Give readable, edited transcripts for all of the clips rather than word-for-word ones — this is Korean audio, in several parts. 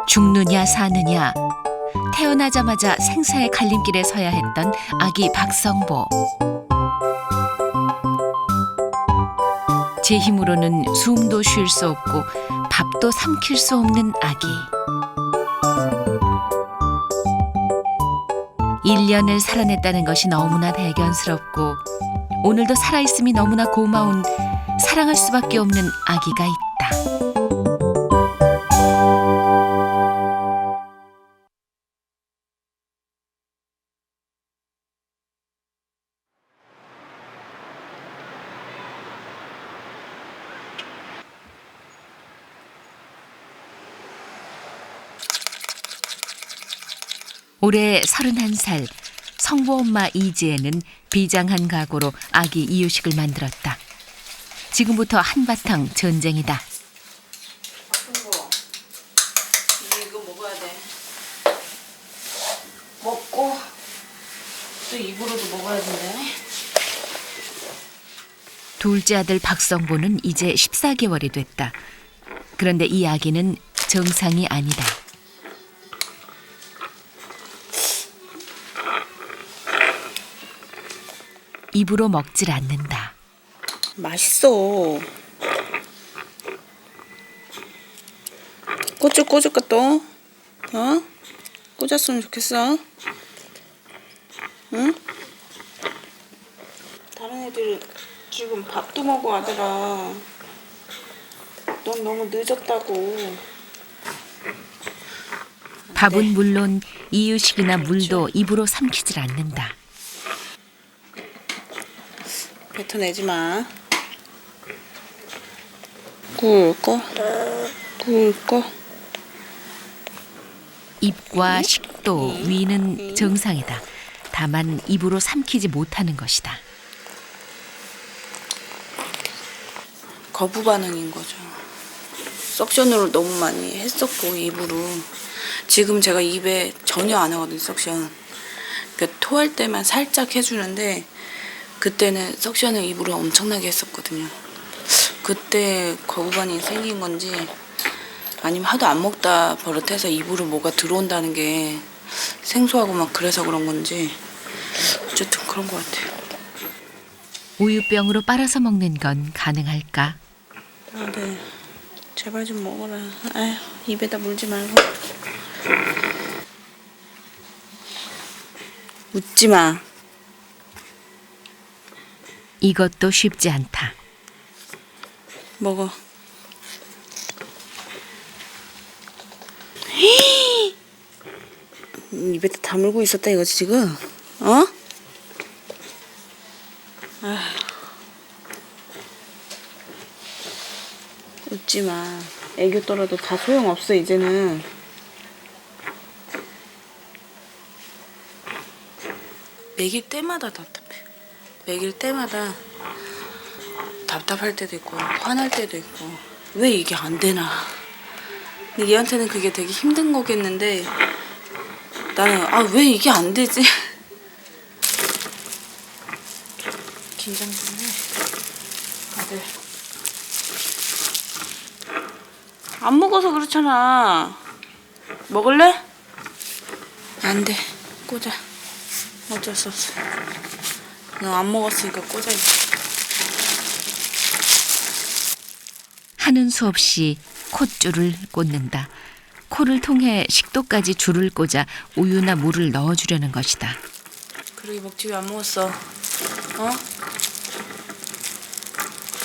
죽느냐 사느냐 태어나자마자 생사의 갈림길에 서야 했던 아기 박성보. 제 힘으로는 숨도 쉴 수 없고 밥도 삼킬 수 없는 아기. 1년을 살아냈다는 것이 너무나 대견스럽고 오늘도 살아있음이 너무나 고마운 사랑할 수밖에 없는 아기가 있다. 올해 31살 성보 엄마 이지혜는 비장한 각오로 아기 이유식을 만들었다. 지금부터 한바탕 전쟁이다. 성보, 이거 먹어야 돼. 먹고 또 입으로도 먹어야 된대. 둘째 아들 박성보는 이제 14개월이 됐다. 그런데 이 아기는 정상이 아니다. 입으로 먹질 않는다. 맛있어. 고추 꽂을까 또? 어? 꽂았으면 좋겠어. 응? 다른 애들 지금 밥도 먹어 아들아. 넌 너무 늦었다고. 밥은 물론 이유식이나 물도 입으로 삼키질 않는다. 뱉어내지 마. 꿀꺽 꿀꺽. 입과 식도, 위는 정상이다. 다만 입으로 삼키지 못하는 것이다. 거부 반응인 거죠. 석션으로 너무 많이 했었고 입으로. 지금 제가 입에 전혀 안 하거든요, 석션. 그러니까 토할 때만 살짝 해주는데 그때는 석션을 입으로 엄청나게 했었거든요. 그때 거부 반응이 생긴 건지 아니면 하도 안 먹다 버릇해서 입으로 뭐가 들어온다는 게 생소하고 막 그래서 그런 건지 어쨌든 그런 것 같아요. 우유병으로 빨아서 먹는 건 가능할까? 아, 네. 제발 좀 먹어라. 아휴, 입에다 물지 말고. 웃지 마. 이것도 쉽지 않다. 먹어. 입에다 다물고 있었다 이거지 지금? 어? 아휴. 웃지 마. 애교 떨어도 다 소용없어 이제는. 먹일 때마다 답답해. 먹일 때마다 답답할 때도 있고 화날 때도 있고 왜 이게 안 되나. 근데 얘한테는 그게 되게 힘든 거겠는데 나는 왜 이게 안 되지? 긴장 좀 해. 아들. 안 먹어서 그렇잖아. 먹을래? 안 돼. 꽂아. 어쩔 수 없어. 너 안 먹었으니까 꽂아야지. 하는 수 없이 콧줄을 꽂는다. 코를 통해 식도까지 줄을 꽂아 우유나 물을 넣어주려는 것이다. 그러게 먹지 왜 안 먹었어? 어?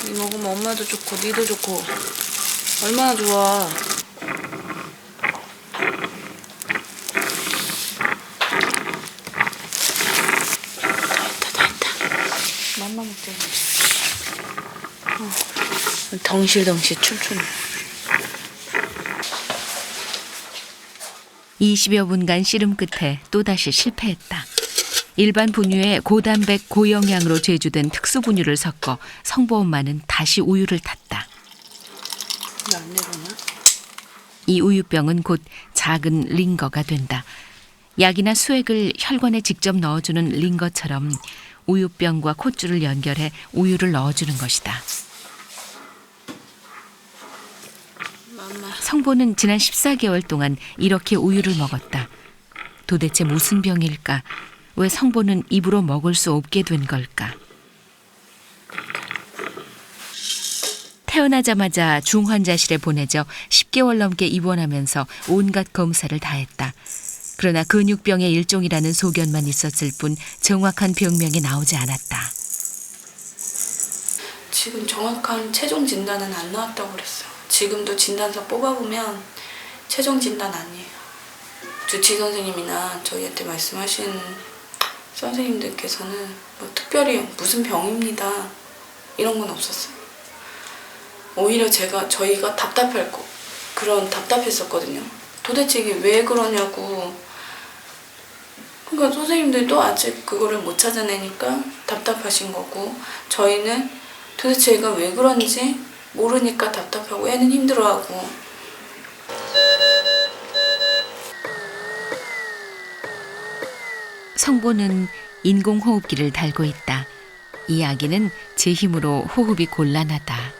니 먹으면 엄마도 좋고 니도 좋고 얼마나 좋아. 다 했다. 맘만 먹자. 덩실덩실 춤추네. 20여 분간 씨름 끝에 또다시 실패했다. 일반 분유에 고단백 고영양으로 제조된 특수 분유를 섞어 성보 엄마는 다시 우유를 탔다. 왜 안 내려오나? 이 우유병은 곧 작은 링거가 된다. 약이나 수액을 혈관에 직접 넣어주는 링거처럼 우유병과 콧줄을 연결해 우유를 넣어주는 것이다. 성보는 지난 14개월 동안 이렇게 우유를 먹었다. 도대체 무슨 병일까? 왜 성보는 입으로 먹을 수 없게 된 걸까? 태어나자마자 중환자실에 보내져 10개월 넘게 입원하면서 온갖 검사를 다 했다. 그러나 근육병의 일종이라는 소견만 있었을 뿐 정확한 병명이 나오지 않았다. 지금 정확한 최종 진단은 안 나왔다고 그랬어요. 지금도 진단서 뽑아보면 최종 진단 아니에요. 주치 선생님이나 저희한테 말씀하신 선생님들께서는 뭐 특별히 무슨 병입니다 이런 건 없었어요. 오히려 저희가 답답했었거든요. 도대체 이게 왜 그러냐고. 그러니까 선생님들도 아직 그거를 못 찾아내니까 답답하신 거고, 저희는 도대체 얘가 왜 그런지 모르니까 답답하고 애는 힘들어하고. 성보는 인공호흡기를 달고 있다. 이 아기는 제 힘으로 호흡이 곤란하다.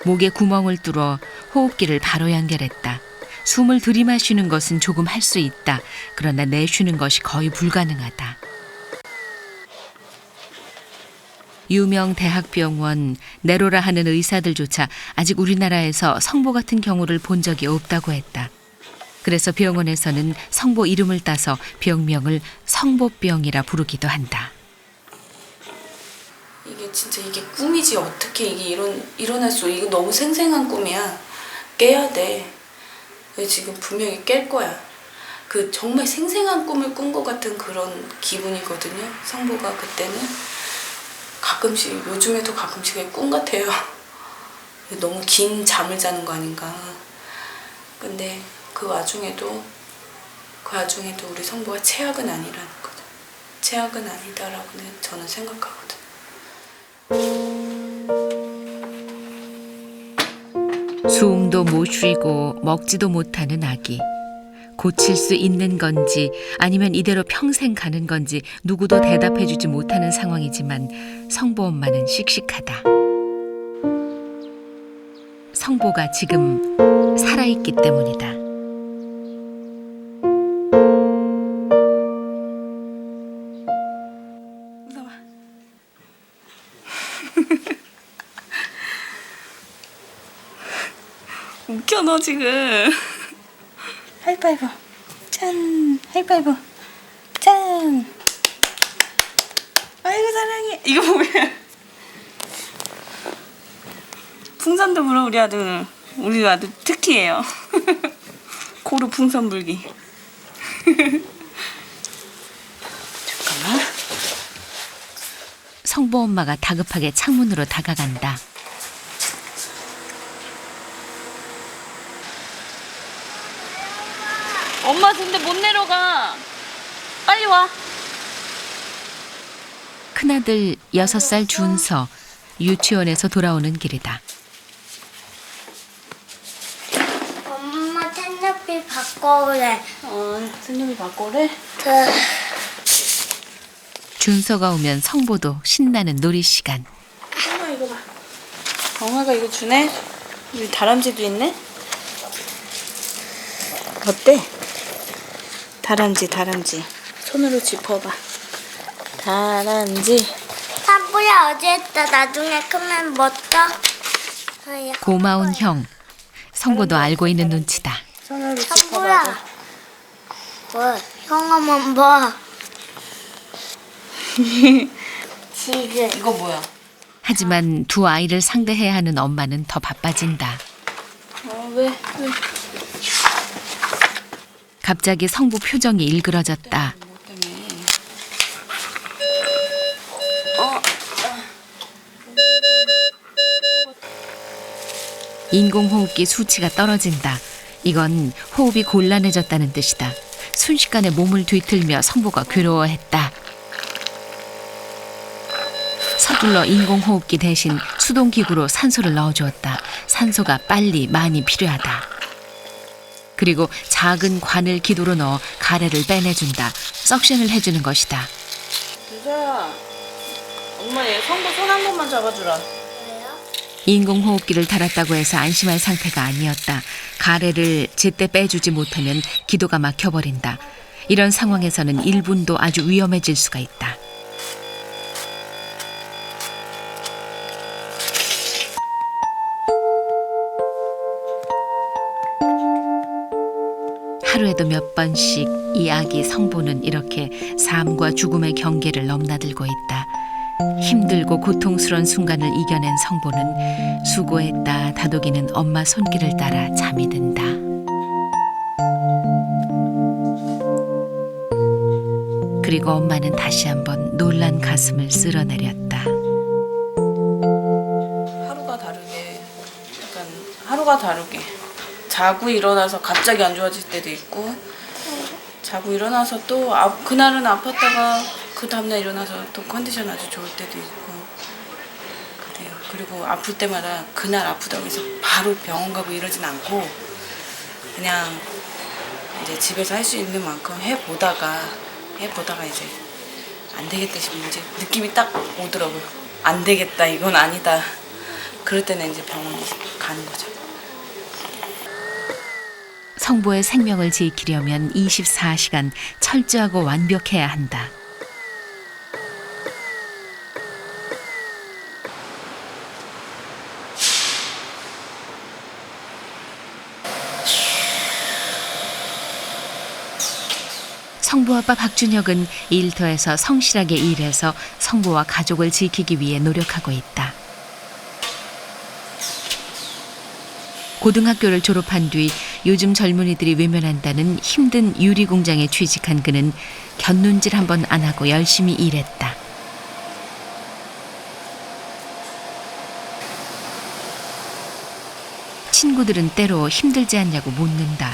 목에 구멍을 뚫어 호흡기를 바로 연결했다. 숨을 들이마시는 것은 조금 할 수 있다. 그러나 내쉬는 것이 거의 불가능하다. 유명 대학병원 내로라 하는 의사들조차 아직 우리나라에서 성보 같은 경우를 본 적이 없다고 했다. 그래서 병원에서는 성보 이름을 따서 병명을 성보병이라 부르기도 한다. 이게 꿈이지 어떻게 이게 일어날 수. 이거 너무 생생한 꿈이야. 깨야 돼. 지금 분명히 깰 거야. 그 정말 생생한 꿈을 꾼 것 같은 그런 기분이거든요. 성보가 그때는 가끔씩, 요즘에도 가끔씩 꿈 같아요. 너무 긴 잠을 자는 거 아닌가. 근데 그 와중에도 우리 성보가 최악은 아니라는 거죠. 최악은 아니다라고는 저는 생각하거든요. 숨도 못 쉬고 먹지도 못하는 아기. 고칠 수 있는 건지 아니면 이대로 평생 가는 건지 누구도 대답해주지 못하는 상황이지만 성보 엄마는 씩씩하다. 성보가 지금 살아있기 때문이다. 웃겨 너 지금. 하이파이브. 짠. 하이파이브. 짠. 아이고 사랑해. 이거 뭐야? 풍선도 불어 우리 아들. 우리 아들 특기예요. 고루 풍선 불기. 잠깐만. 성보 엄마가 다급하게 창문으로 다가간다. 엄마 근데 못 내려가. 빨리 와. 큰아들 6살 준서 유치원에서 돌아오는 길이다. 엄마 색연필 바꿔오래. 선생님이 바꿔래? 준서가 오면 성보도 신나는 놀이 시간. 엄마 이거 봐. 엄마가 이거 주네. 여기 다람쥐도 있네. 어때? 다람쥐. 손으로 짚어봐. 다람쥐. 사부야 어제 했다. 나중에 크면 뭐 떠? 고마운 형. 성보도 알고 있는 눈치다. 손으로 사부야. 짚어봐. 뭐? 형 한번 봐. 지금. 이거 뭐야? 하지만 두 아이를 상대해야 하는 엄마는 더 바빠진다. 왜? 갑자기 성부 표정이 일그러졌다. 뭐 때문에? 인공호흡기 수치가 떨어진다. 이건 호흡이 곤란해졌다는 뜻이다. 순식간에 몸을 뒤틀며 성부가 괴로워했다. 서둘러 인공호흡기 대신 수동기구로 산소를 넣어주었다. 산소가 빨리 많이 필요하다. 그리고 작은 관을 기도로 넣어 가래를 빼내준다. 석션을 해주는 것이다. 유자야, 엄마 얘 성부 손 한 번만 잡아주라. 왜요? 인공호흡기를 달았다고 해서 안심할 상태가 아니었다. 가래를 제때 빼주지 못하면 기도가 막혀버린다. 이런 상황에서는 1분도 아주 위험해질 수가 있다. 하루에도 몇 번씩 이 아기 성보는 이렇게 삶과 죽음의 경계를 넘나들고 있다. 힘들고 고통스러운 순간을 이겨낸 성보는 수고했다 다독이는 엄마 손길을 따라 잠이 든다. 그리고 엄마는 다시 한번 놀란 가슴을 쓸어내렸다. 하루가 다르게 자고 일어나서 갑자기 안 좋아질 때도 있고 자고 일어나서 또 그날은 아팠다가 그 다음날 일어나서 또 컨디션 아주 좋을 때도 있고 그래요. 그리고 아플 때마다 그날 아프다고 해서 바로 병원 가고 이러진 않고 그냥 이제 집에서 할 수 있는 만큼 해보다가 이제 안 되겠다 싶으면 이제 느낌이 딱 오더라고요. 안 되겠다, 이건 아니다. 그럴 때는 이제 병원 가는 거죠. 성보의 생명을 지키려면 24시간 철저하고 완벽해야 한다. 성보 아빠 박준혁은 일터에서 성실하게 일해서 성보와 가족을 지키기 위해 노력하고 있다. 고등학교를 졸업한 뒤 요즘 젊은이들이 외면한다는 힘든 유리공장에 취직한 그는 곁눈질 한 번 안 하고 열심히 일했다. 친구들은 때로 힘들지 않냐고 묻는다.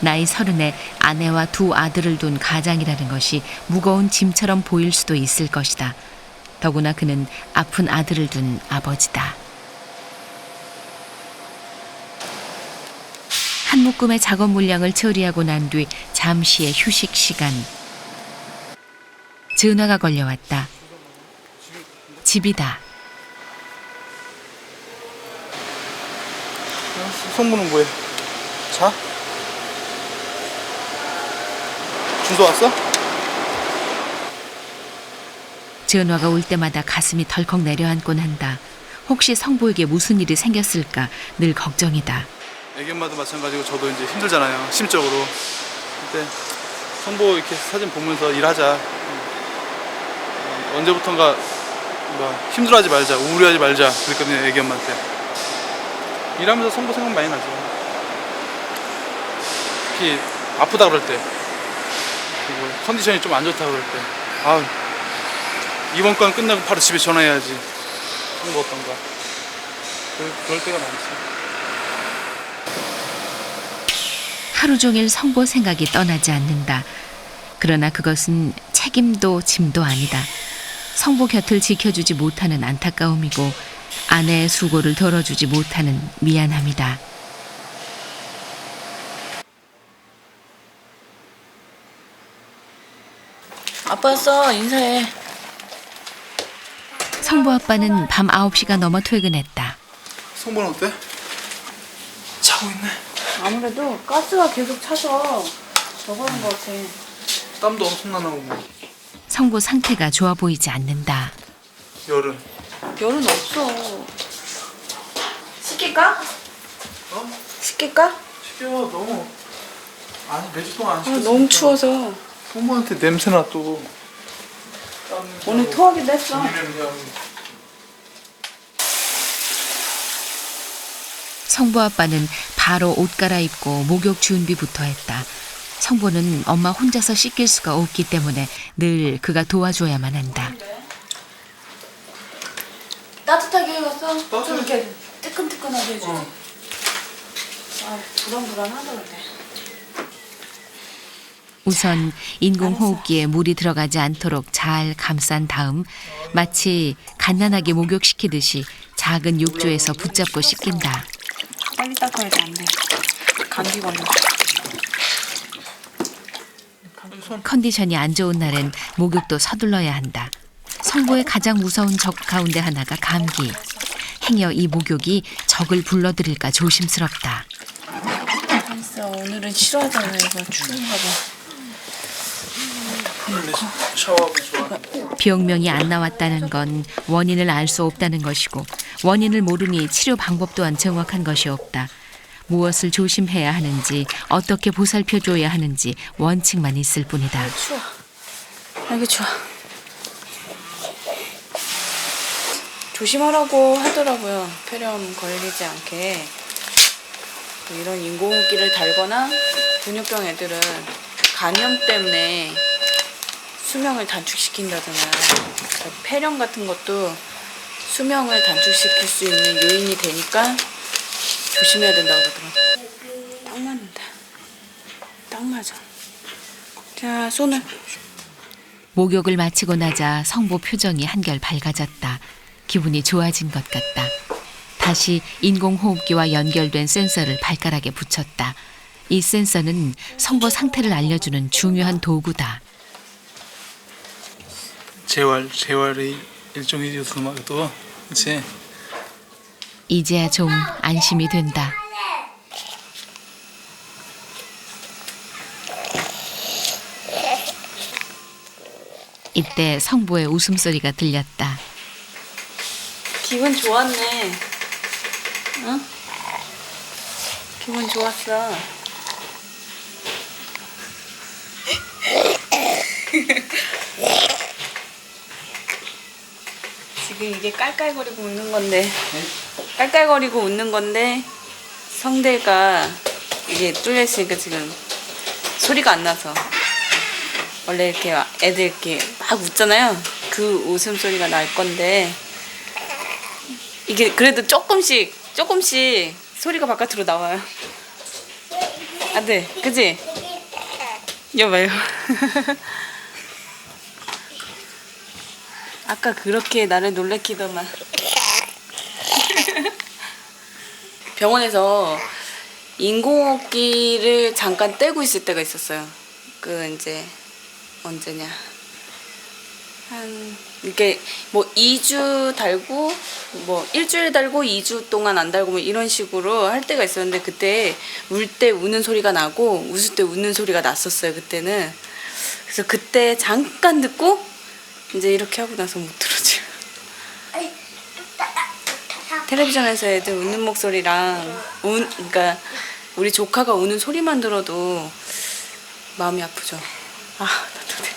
나이 30에 아내와 2 아들을 둔 가장이라는 것이 무거운 짐처럼 보일 수도 있을 것이다. 더구나 그는 아픈 아들을 둔 아버지다. 한 묶음의 작업 물량을 처리하고 난 뒤 잠시의 휴식 시간. 전화가 걸려왔다. 집이다. 성부는 뭐해? 자? 준서 왔어? 전화가 올 때마다 가슴이 덜컥 내려앉곤 한다. 혹시 성보에게 무슨 일이 생겼을까 늘 걱정이다. 애기 엄마도 마찬가지고 저도 이제 힘들잖아요. 심적으로. 근데 성보 이렇게 사진 보면서 일하자. 언제부턴가 뭐 힘들어하지 말자, 우울해하지 말자 그랬거든요. 애기 엄마한테. 일하면서 성보 생각 많이 나죠. 특히 아프다 그럴 때, 그리고 컨디션이 좀 안 좋다 그럴 때, 아 이번 건 끝나고 바로 집에 전화해야지. 성보 어떤가. 그럴 때가 많지. 하루 종일 성보 생각이 떠나지 않는다. 그러나 그것은 책임도 짐도 아니다. 성보 곁을 지켜주지 못하는 안타까움이고 아내의 수고를 덜어주지 못하는 미안함이다. 아빠 왔어. 인사해. 성보 아빠는 밤 9시가 넘어 퇴근했다. 성보는 어때? 자고 있네. 아무래도 가스가 계속 차서 저거는 것 같아. 땀도 엄청나나 보고. 성보 상태가 좋아 보이지 않는다. 열은? 열은 없어. 시킬까? 어? 시킬까? 시켜. 너무 아니 며칠 동안 안 아, 시켰으니까. 너무 추워서. 성보한테 냄새나 또. 오늘 토하기도 했어. 성보 아빠는 바로 옷 갈아입고 목욕 준비부터 했다. 성보는 엄마 혼자서 씻길 수가 없기 때문에 늘 그가 도와줘야만 한다. 따뜻하게 해봤어? 따뜻하게. 좀 이렇게 뜨끈뜨끈하게 해주지. 아, 불안불안하다 근데. 우선 인공호흡기에 물이 들어가지 않도록 잘 감싼 다음 마치 갓난아기 목욕시키듯이 작은 욕조에서 붙잡고 씻긴다. 빨리 닦아야지 안 돼. 감기 걸려. 컨디션이 안 좋은 날엔 목욕도 서둘러야 한다. 성보의 가장 무서운 적 가운데 하나가 감기. 행여 이 목욕이 적을 불러들일까 조심스럽다. 알았어. 오늘은 싫어하잖아. 이거 추운가 봐. 샤워하고 좋아. 병명이 안 나왔다는 건 원인을 알 수 없다는 것이고 원인을 모르니 치료 방법 또한 정확한 것이 없다. 무엇을 조심해야 하는지 어떻게 보살펴줘야 하는지 원칙만 있을 뿐이다. 추워. 아이고 추워. 조심하라고 하더라고요. 폐렴 걸리지 않게. 이런 인공호흡기를 달거나 근육병 애들은 간염 때문에 수명을 단축시킨다잖아. 그러니까 폐렴 같은 것도 수명을 단축시킬 수 있는 요인이 되니까 조심해야 된다고 그러더라고. 딱 맞는다. 딱 맞아. 자, 손을. 목욕을 마치고 나자 성보 표정이 한결 밝아졌다. 기분이 좋아진 것 같다. 다시 인공호흡기와 연결된 센서를 발가락에 붙였다. 이 센서는 성보 상태를 알려주는 중요한 도구다. 재활의 일종이지 또, 그렇지? 이제야 좀 안심이 된다. 이때 성보의 웃음소리가 들렸다. 기분 좋았네. 응? 기분 좋았어. 지금 이게 깔깔거리고 웃는 건데, 깔깔거리고 웃는 건데 성대가 이게 뚫려 있으니까 지금 소리가 안 나서. 원래 이렇게 애들 이렇게 막 웃잖아요. 그 웃음소리가 날 건데 이게 그래도 조금씩 소리가 바깥으로 나와요. 아들, 그지? 여봐요. 아까 그렇게 나를 놀래키더만. 병원에서 인공호흡기를 잠깐 떼고 있을 때가 있었어요. 그 이제 언제냐? 이렇게 뭐 2주 달고 뭐 일주일 달고 2주 동안 안 달고 뭐 이런 식으로 할 때가 있었는데 그때 울 때 우는 소리가 나고 웃을 때 웃는 소리가 났었어요. 그때는. 그래서 그때 잠깐 듣고 이제 이렇게 하고 나서 못 들었지. 텔레비전에서 애들 웃는 목소리랑 그러니까 우리 조카가 우는 소리만 들어도 마음이 아프죠. 아, 나도 돼.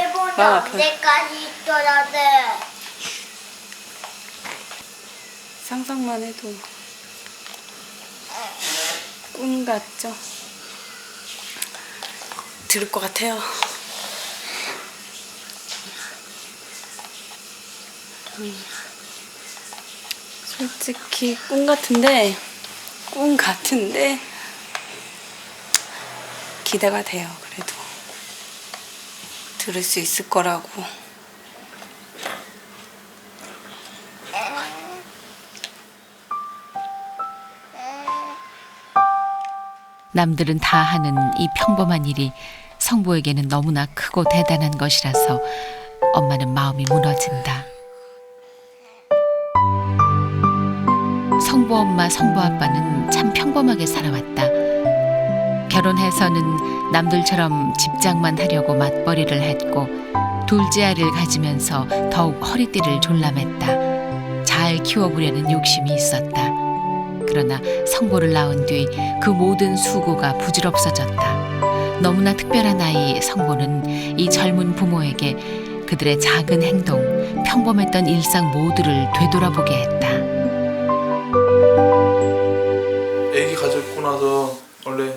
일본에 언제까지 있더라 돼? 상상만 해도 꿈 같죠? 들을 것 같아요. 솔직히 꿈 같은데 기대가 돼요. 그래도 들을 수 있을 거라고. 남들은 다 하는 이 평범한 일이 성보에게는 너무나 크고 대단한 것이라서 엄마는 마음이 무너진다. 성보 엄마, 성보 아빠는 참 평범하게 살아왔다. 결혼해서는 남들처럼 집장만 하려고 맞벌이를 했고 둘째 아이를 가지면서 더욱 허리띠를 졸라맸다. 잘 키워보려는 욕심이 있었다. 그러나 성보를 낳은 뒤 그 모든 수고가 부질없어졌다. 너무나 특별한 아이 성보는 이 젊은 부모에게 그들의 작은 행동, 평범했던 일상 모두를 되돌아보게 했다. 애기 가졌고 나서 원래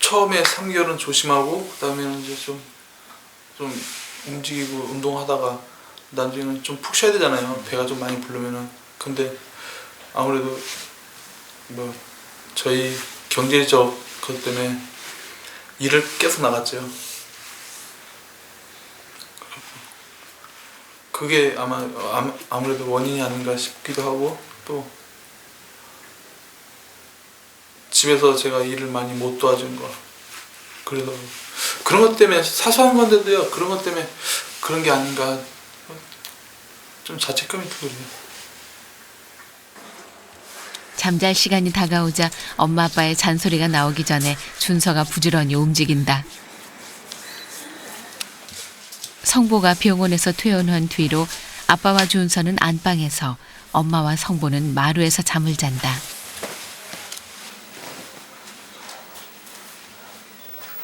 처음에 3개월은 조심하고 그다음에는 이제 좀 움직이고 운동하다가 나중에는 좀 푹 쉬어야 되잖아요. 배가 좀 많이 부르면은. 근데 아무래도 뭐 저희 경제적 것 때문에 일을 계속 나갔죠. 그게 아무래도 원인이 아닌가 싶기도 하고 또 집에서 제가 일을 많이 못 도와준 거. 그래서 그런 것 때문에 사소한 건데도요. 그런 것 때문에 그런 게 아닌가 좀 자책감이 들어요. 잠잘 시간이 다가오자 엄마 아빠의 잔소리가 나오기 전에 준서가 부지런히 움직인다. 성보가 병원에서 퇴원한 뒤로 아빠와 준서는 안방에서, 엄마와 성보는 마루에서 잠을 잔다.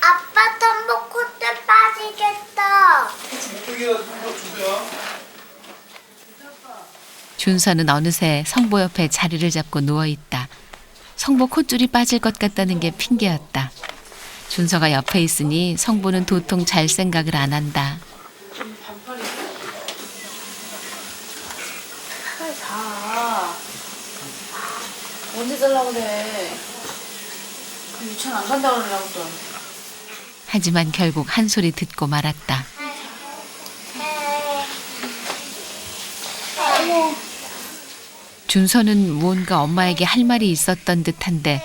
아빠 텀보 콧대 빠지겠다. 준서는 어느새 성보 옆에 자리를 잡고 누워있다. 성보 콧줄이 빠질 것 같다는 게 핑계였다. 준서가 옆에 있으니 성보는 도통 잘 생각을 안 한다. 빨리 자. 언제 자려고 그래. 유치원 안 간다고 그러려고 또. 하지만 결국 한 소리 듣고 말았다. 준서는 뭔가 엄마에게 할 말이 있었던 듯한데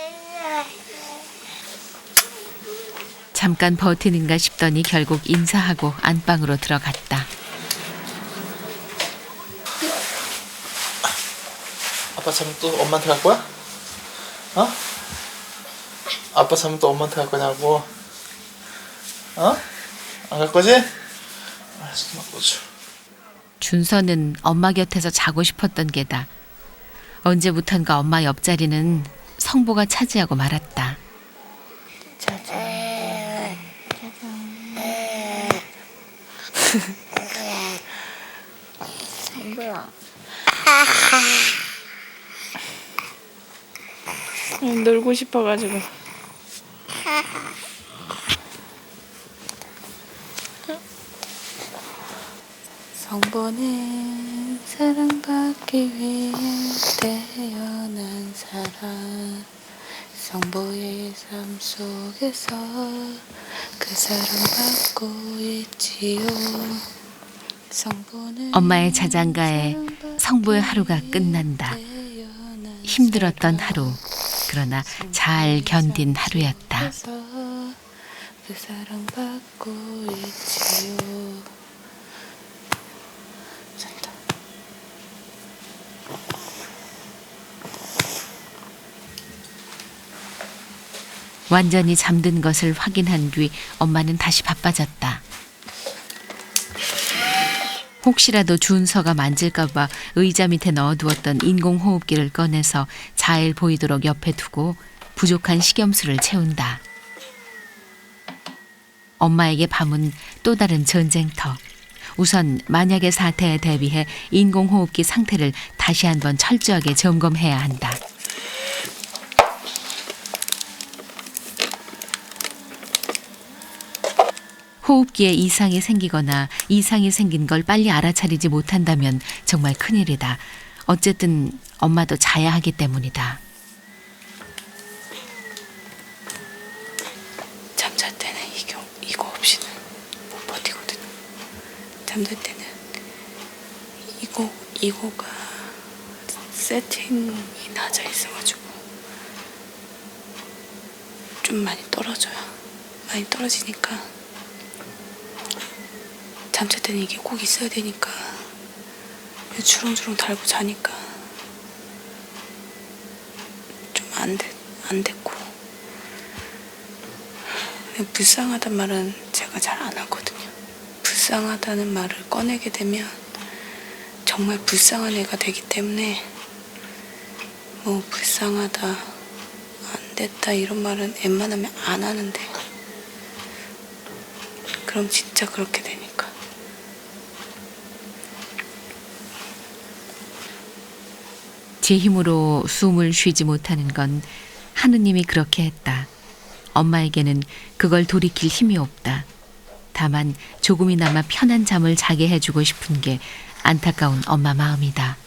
잠깐 버티는가 싶더니 결국 인사하고 안방으로 들어갔다. 아빠 자면 또 엄마한테 갈 거야? 어? 아빠 자면 또 엄마한테 갈 거냐고? 어? 안 갈 거지? 알았어, 엄마 꺼줘. 준서는 엄마 곁에서 자고 싶었던 게다. 언제부턴가 엄마 옆자리는 성보가 차지하고 말았다. 놀고 싶어가지고. 성보는 사랑받기 위해 태어난 사람. 성보의 삶 속에서 그 사랑받고 있지요. 성보는 엄마의 자장가에 성보의 하루가 끝난다. 힘들었던 하루, 그러나 잘 견딘 하루였다. 그 사랑받고 있지요. 잔다. 완전히 잠든 것을 확인한 뒤 엄마는 다시 바빠졌다. 혹시라도 준서가 만질까 봐 의자 밑에 넣어두었던 인공호흡기를 꺼내서 잘 보이도록 옆에 두고 부족한 식염수를 채운다. 엄마에게 밤은 또 다른 전쟁터. 우선 만약의 사태에 대비해 인공호흡기 상태를 다시 한번 철저하게 점검해야 한다. 호흡기에 이상이 생기거나 이상이 생긴 걸 빨리 알아차리지 못한다면 정말 큰일이다. 어쨌든 엄마도 자야 하기 때문이다. 잠잘 때는 이거 없이는 못 버티거든. 잠잘 때는 이거가 세팅이 낮아 있어가지고 좀 많이 떨어져요. 많이 떨어지니까 잠잘 때는 이게 꼭 있어야 되니까 주렁주렁 달고 자니까 좀 안 됐고. 불쌍하단 말은 제가 잘 안 하거든요. 불쌍하다는 말을 꺼내게 되면 정말 불쌍한 애가 되기 때문에 뭐 불쌍하다, 안 됐다 이런 말은 웬만하면 안 하는데 그럼 진짜 그렇게 되니까. 제 힘으로 숨을 쉬지 못하는 건 하느님이 그렇게 했다. 엄마에게는 그걸 돌이킬 힘이 없다. 다만 조금이나마 편한 잠을 자게 해주고 싶은 게 안타까운 엄마 마음이다.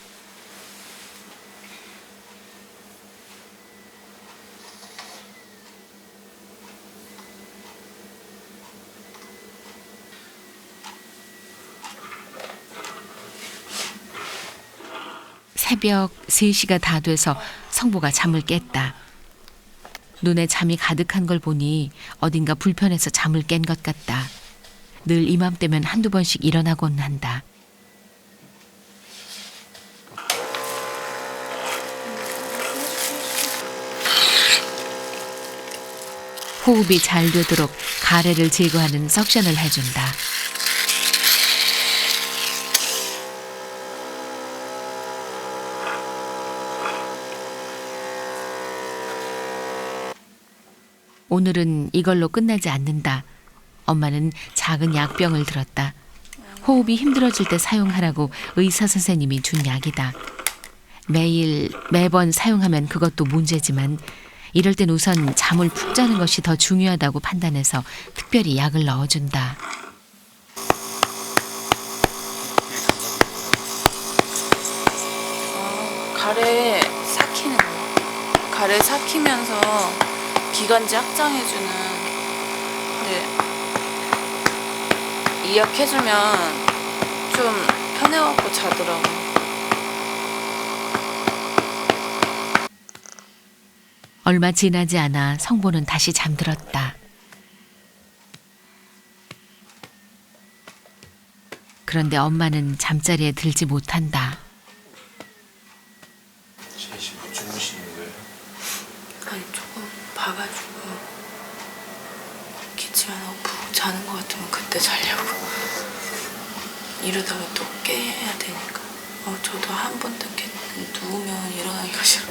새벽 3시가 다 돼서 성보가 잠을 깼다. 눈에 잠이 가득한 걸 보니 어딘가 불편해서 잠을 깬 것 같다. 늘 이맘때면 한두 번씩 일어나곤 한다. 호흡이 잘 되도록 가래를 제거하는 석션을 해준다. 오늘은 이걸로 끝나지 않는다. 엄마는 작은 약병을 들었다. 호흡이 힘들어질 때 사용하라고 의사 선생님이 준 약이다. 매번 사용하면 그것도 문제지만 이럴 땐 우선 잠을 푹 자는 것이 더 중요하다고 판단해서 특별히 약을 넣어준다. 가래 삭히는 거. 가래 삭히면서 기관지 확장해주는. 네. 이 약 해주면 좀 편해갖고 자더라고. 얼마 지나지 않아 성보는 다시 잠들었다. 그런데 엄마는 잠자리에 들지 못한다. 제시 못 주무시는 거예요? 아니 조금 봐가지고 기침하고 푹 자는 것 같으면 그때 자려고. 이러다가 또 깨야 되니까. 저도 한 번 이렇게 누우면 일어나기가 싫어.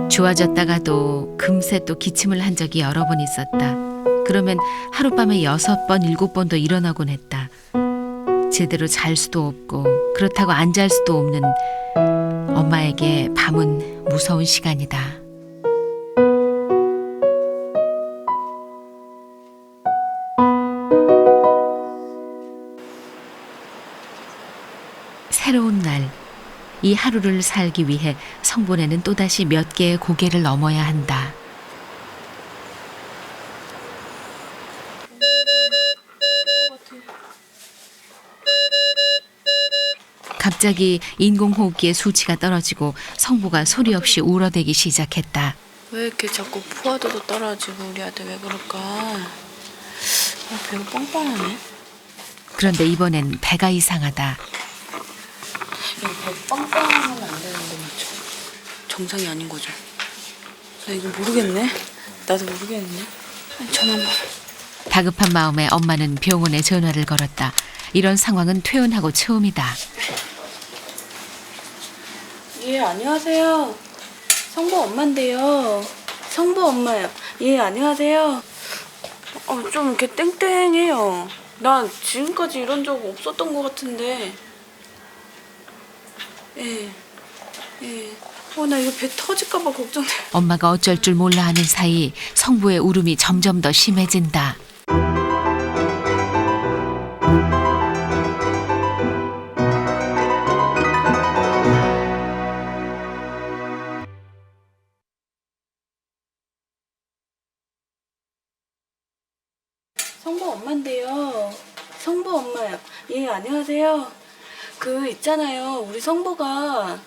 좋아졌다가도 금세 또 기침을 한 적이 여러 번 있었다. 그러면 하룻밤에 6번, 7번도 일어나곤 했다. 제대로 잘 수도 없고 그렇다고 안 잘 수도 없는 엄마에게 밤은 무서운 시간이다. 새로운 날, 이 하루를 살기 위해 성본에는 또다시 몇 개의 고개를 넘어야 한다. 갑자기 인공호흡기의 수치가 떨어지고 성부가 소리 없이 울어대기 시작했다. 왜 이렇게 자꾸 포화도도 떨어지고 우리 아들 왜 그럴까? 배가 빵빵하네. 그런데 이번엔 배가 이상하다. 배 빵빵하면 안 되는데 맞죠? 정상이 아닌 거죠? 나 이거 모르겠네. 나도 모르겠네. 전화만. 다급한 마음에 엄마는 병원에 전화를 걸었다. 이런 상황은 퇴원하고 처음이다. 예, 안녕하세요. 성보 엄마인데요. 성보 엄마요. 예, 안녕하세요. 좀 이렇게 땡땡해요. 나 지금까지 이런 적 없었던 것 같은데. 예. 나 이거 배 터질까봐 걱정돼. 엄마가 어쩔 줄 몰라 하는 사이 성부의 울음이 점점 더 심해진다. 성보 엄마인데요. 성보 엄마요. 예, 안녕하세요. 있잖아요. 우리 성보가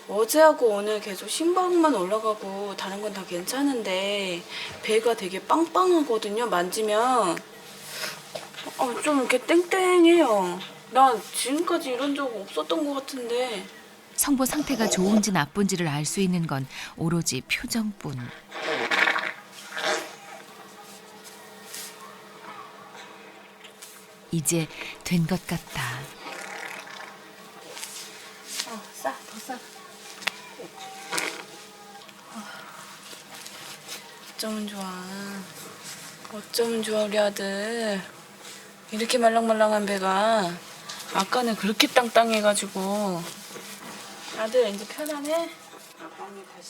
어제하고 오늘 계속 심박만 올라가고 다른 건 다 괜찮은데 배가 되게 빵빵하거든요. 만지면. 좀 이렇게 땡땡해요. 나 지금까지 이런 적 없었던 것 같은데. 성부 상태가 좋은지 나쁜지를 알 수 있는 건 오로지 표정뿐. 이제 된 것 같다. 더 싸. 어쩌면 좋아, 우리 아들. 이렇게 말랑말랑한 배가 아까는 그렇게 땅땅해가지고. 아들 이제 편하네?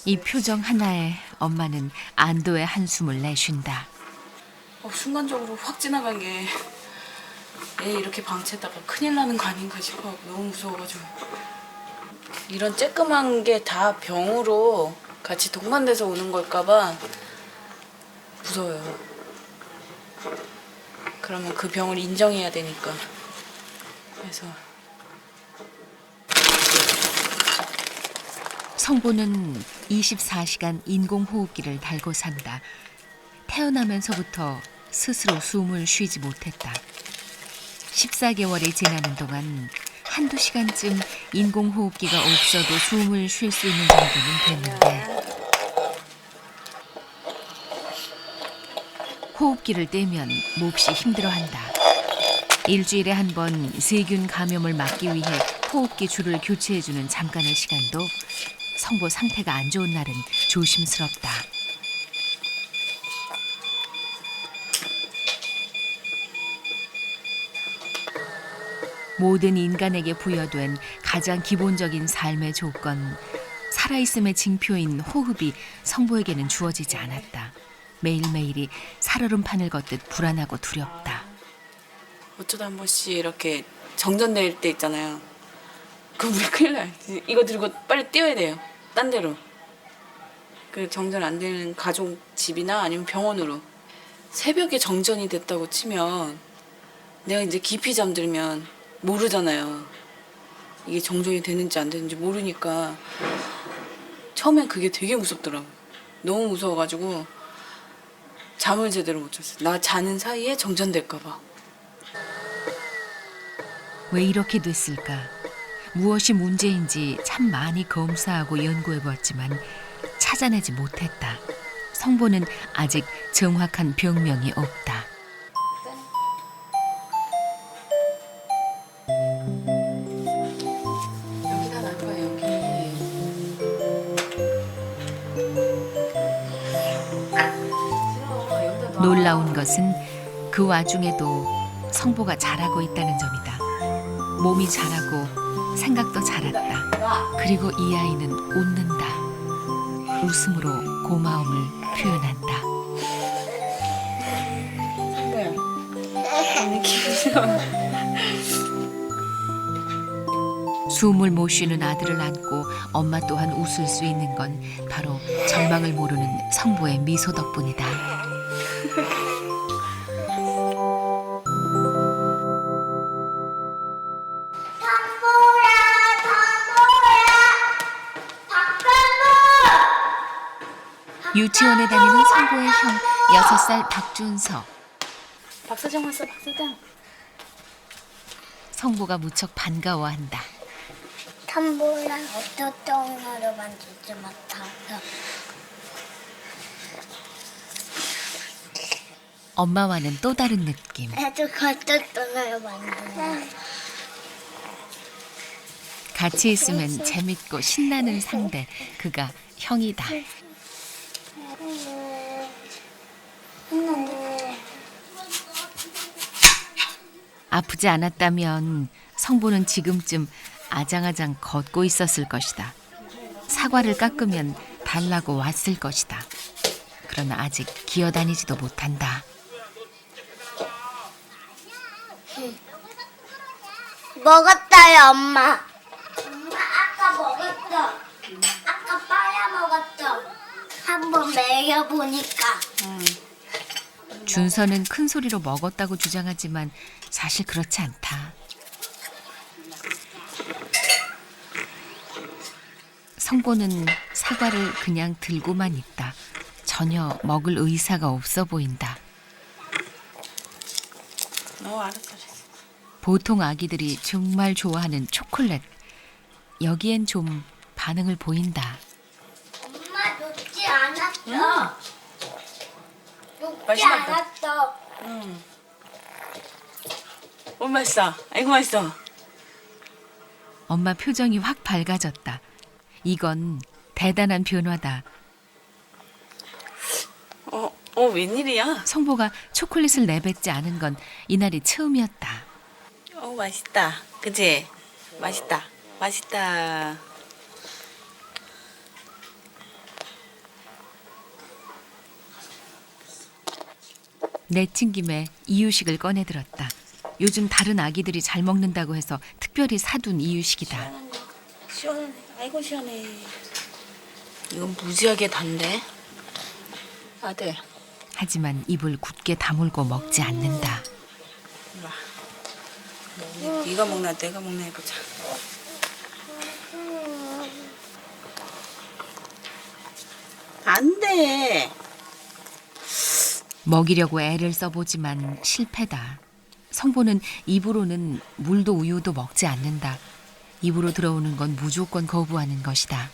이 표정 하나에 엄마는 안도의 한숨을 내쉰다. 순간적으로 확 지나간 게 얘 이렇게 방치했다가 큰일 나는 거 아닌가 싶어. 너무 무서워가지고. 이런 쬐끄만 게 다 병으로 같이 동반돼서 오는 걸까봐 무서워요. 그러면 그 병을 인정해야 되니까. 그래서 성보는 24시간 인공호흡기를 달고 산다. 태어나면서부터 스스로 숨을 쉬지 못했다. 14개월이 지나는 동안 한두 시간쯤 인공호흡기가 없어도 숨을 쉴 수 있는 정도는 됐는데 호흡기를 떼면 몹시 힘들어한다. 일주일에 한 번 세균 감염을 막기 위해 호흡기 줄을 교체해주는 잠깐의 시간도 성보 상태가 안 좋은 날은 조심스럽다. 모든 인간에게 부여된 가장 기본적인 삶의 조건, 살아있음의 징표인 호흡이 성보에게는 주어지지 않았다. 매일매일이 살얼음판을 걷듯 불안하고 두렵다. 어쩌다 한 번씩 이렇게 정전될 때 있잖아요. 그럼 우리 큰일 나요. 이거 들고 빨리 뛰어야 돼요. 딴 데로. 그 정전 안 되는 가족 집이나 아니면 병원으로. 새벽에 정전이 됐다고 치면 내가 이제 깊이 잠들면 모르잖아요. 이게 정전이 되는지 안 되는지 모르니까 처음엔 그게 되게 무섭더라고요. 너무 무서워가지고 잠을 제대로 못 잤어요. 나 자는 사이에 정전될까 봐. 왜 이렇게 됐을까? 무엇이 문제인지 참 많이 검사하고 연구해봤지만 찾아내지 못했다. 성보는 아직 정확한 병명이 없다. 여기다 놔 거야, 여기. 싫어, 여기다 놔. 놀라운 것은 그 와중에도 성보가 잘하고 있다는 점이다. 몸이 자라고 생각도 자랐다. 그리고 이 아이는 웃는다. 웃음으로 고마움을 표현한다. 뭐야? 오늘 기분 좋아. 숨을 못 쉬는 아들을 안고 엄마 또한 웃을 수 있는 건 바로 절망을 모르는 성보의 미소 덕분이다. 유치원에 다니는 성보의 형 6살 박준서. 박사장 왔어, 박사장. 성보가 무척 반가워한다. 탐보라 어떤 거로 만들지 못하고 엄마와는 또 다른 느낌. 나도 어떤 거로 만들어. 같이 있으면 재밌고 신나는 상대. 그가 형이다. 아프지 않았다면 성보는 지금쯤 아장아장 걷고 있었을 것이다. 사과를 깎으면 달라고 왔을 것이다. 그러나 아직 기어다니지도 못한다. 먹었어요, 엄마. 엄마 아까 먹었어. 아까 빨아 먹었어. 한번 먹여보니까. 준서는 큰 소리로 먹었다고 주장하지만 사실 그렇지 않다. 성보는 사과를 그냥 들고만 있다. 전혀 먹을 의사가 없어 보인다. 알았어. 보통 아기들이 정말 좋아하는 초콜릿. 여기엔 좀 반응을 보인다. 엄마 녹지 않았어. 녹지 맛있겠다. 않았어. 맛있어. 아이고, 맛있어. 엄마 표정이 확 밝아졌다. 이건 대단한 변화다. 웬일이야? 성보가 초콜릿을 내뱉지 않은 건 이날이 처음이었다. 맛있다. 그치? 맛있다. 맛있다. 내친 김에 이유식을 꺼내들었다. 요즘 다른 아기들이 잘 먹는다고 해서 특별히 사둔 이유식이다. 시원하네. 아이고, 시원해. 이건 무지하게 단데? 아들. 하지만 입을 굳게 다물고 먹지 않는다. 네가 먹나 내가 먹나 해보자. 안 돼. 먹이려고 애를 써보지만 실패다. 성보는 입으로는 물도 우유도 먹지 않는다. 입으로 들어오는 건 무조건 거부하는 것이다.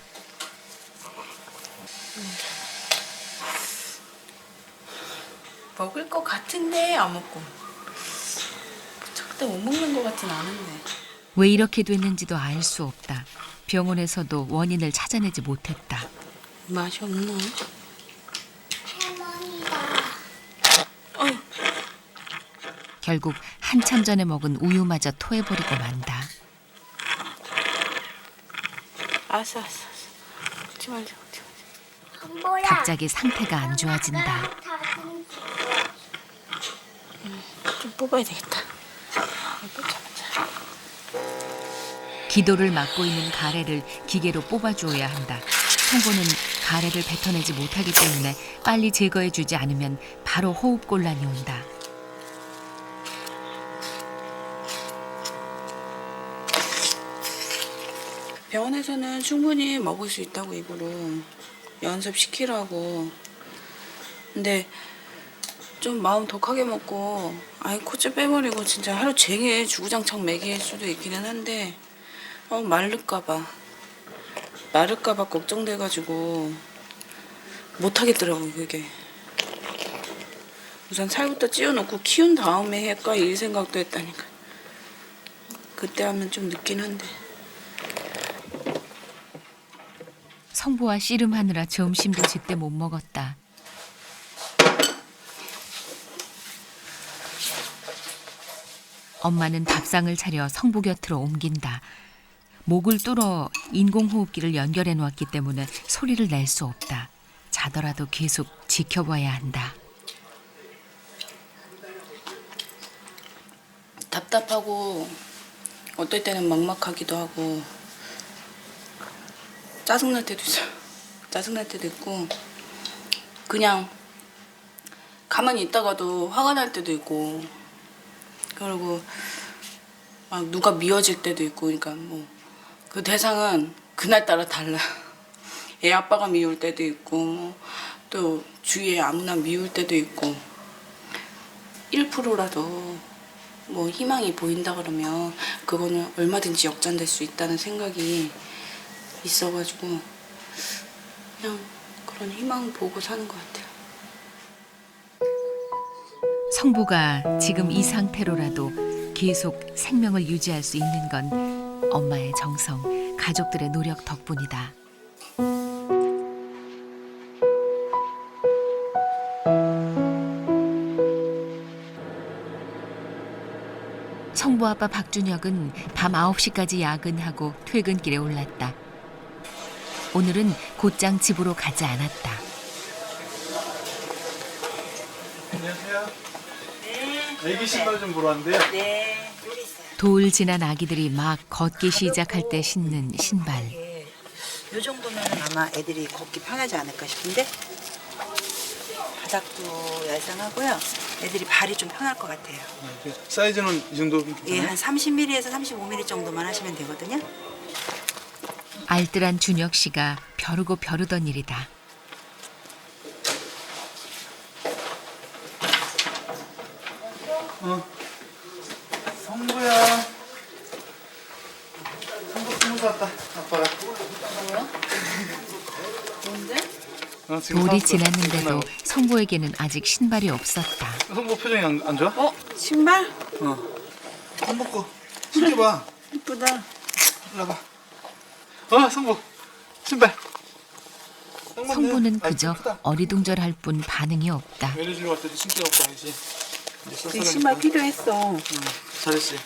먹을 것 같은데 안 먹고. 절대 못 먹는 것 같진 않은데. 왜 이렇게 됐는지도 알 수 없다. 병원에서도 원인을 찾아내지 못했다. 맛이 없나? 할머니다. 결국 한참 전에 먹은 우유마저 토해버리고 만다. 알았어. 먹지 말자. 안 보여. 갑자기 상태가 안 좋아진다. 좀 뽑아야 되겠다. 기도를 막고 있는 가래를 기계로 뽑아주어야 한다. 성보는 가래를 뱉어내지 못하기 때문에 빨리 제거해주지 않으면 바로 호흡곤란이 온다. 병원에서는 충분히 먹을 수 있다고 입으로 연습시키라고. 근데 좀 마음 독하게 먹고 아예 코째 빼버리고 진짜 하루 종일 주구장창 먹일 수도 있기는 한데 마를까봐 걱정돼가지고 못하겠더라고요. 그게 우선 살부터 찌워놓고 키운 다음에 할까 이 생각도 했다니까. 그때 하면 좀 늦긴 한데. 성보와 씨름하느라 점심도 제때 못 먹었다. 엄마는 밥상을 차려 성보 곁으로 옮긴다. 목을 뚫어 인공호흡기를 연결해 놓았기 때문에 소리를 낼 수 없다. 자더라도 계속 지켜봐야 한다. 답답하고 어떨 때는 막막하기도 하고 짜증날 때도 있어요. 짜증날 때도 있고 그냥 가만히 있다가도 화가 날 때도 있고 그리고 막 누가 미워질 때도 있고 그러니까 뭐 그 대상은 그날따라 달라. 애 아빠가 미울 때도 있고 또 주위에 아무나 미울 때도 있고 1%라도 뭐 희망이 보인다 그러면 그거는 얼마든지 역전될 수 있다는 생각이 있어가지고 그냥 그런 희망 보고 사는 것 같아요. 성보가 지금 이 상태로라도 계속 생명을 유지할 수 있는 건 엄마의 정성, 가족들의 노력 덕분이다. 성보 아빠 박준혁은 밤 9시까지 야근하고 퇴근길에 올랐다. 오늘은 곧장 집으로 가지 않았다. 안녕하세요. 네. 애기 신발 좀 보러 왔는데요. 네, 여기 있어요. 돌 지난 아기들이 막 걷기 시작할 때 신는 신발. 예, 요 정도면 아마 애들이 걷기 편하지 않을까 싶은데 바닥도 얄쌍하고요. 애들이 발이 좀 편할 것 같아요. 사이즈는 이 정도? 예, 한 30mm에서 35mm 정도만 하시면 되거든요. 알뜰한 준혁 씨가 벼르고 벼르던 일이다. 성부야. 성부 샀다. 아빠가. 뭐야? 뭔데? 돌이 지났는데도 성보에게는 아직 신발이 없었다. 성보 표정이 안 좋아? 신발? 성부 거 신겨봐. 이쁘다. 일로 와봐. 성부 신발. 딱 맞네. 성보는 아, 그저 이쁘다. 어리둥절할 뿐 반응이 없다. 외래주러 갈 때도 신겨갖고 와야지. 이 신발 필요했어. 잘했지.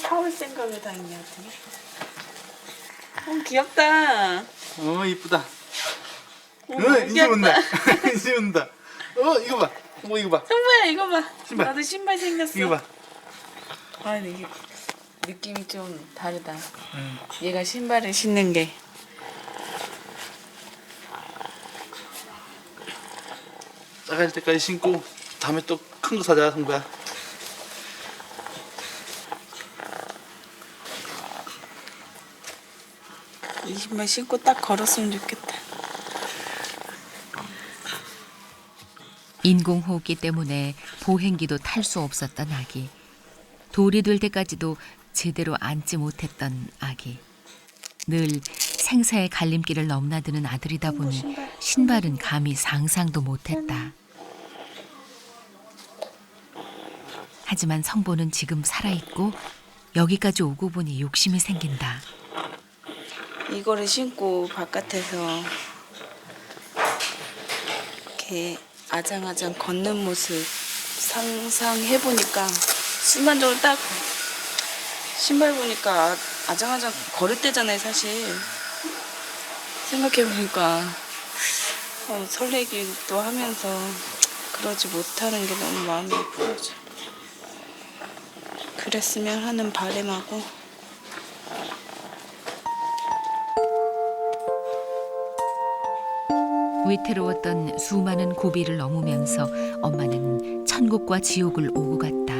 사올 생각을 다 했냐 했더니. 귀엽다. 이쁘다. 너무 이제 온다. 귀엽다. 이제 온다. 이거 봐. 이거 봐. 성부야 이거 봐. 신발. 나도 신발 생겼어. 이거 봐. 아 근데 이게 느낌이 좀 다르다. 얘가 신발을 신는 게. 작아질 때까지 신고 다음에 또 큰 거 사자 성부야. 이 신발 신고 딱 걸었으면 좋겠다. 인공호흡기 때문에 보행기도 탈 수 없었던 아기. 돌이 될 때까지도 제대로 앉지 못했던 아기. 늘 생사의 갈림길을 넘나드는 아들이다 보니 신발은 감히 상상도 못했다. 하지만 성보는 지금 살아있고 여기까지 오고 보니 욕심이 생긴다. 이거를 신고 바깥에서 이렇게 아장아장 걷는 모습 상상해보니까 순간적으로 딱 신발 보니까 아장아장 걸을 때잖아요, 사실. 생각해보니까 설레기도 하면서 그러지 못하는 게 너무 마음이 아프죠. 그랬으면 하는 바람하고. 위태로웠던 수많은 고비를 넘으면서 엄마는 천국과 지옥을 오고 갔다.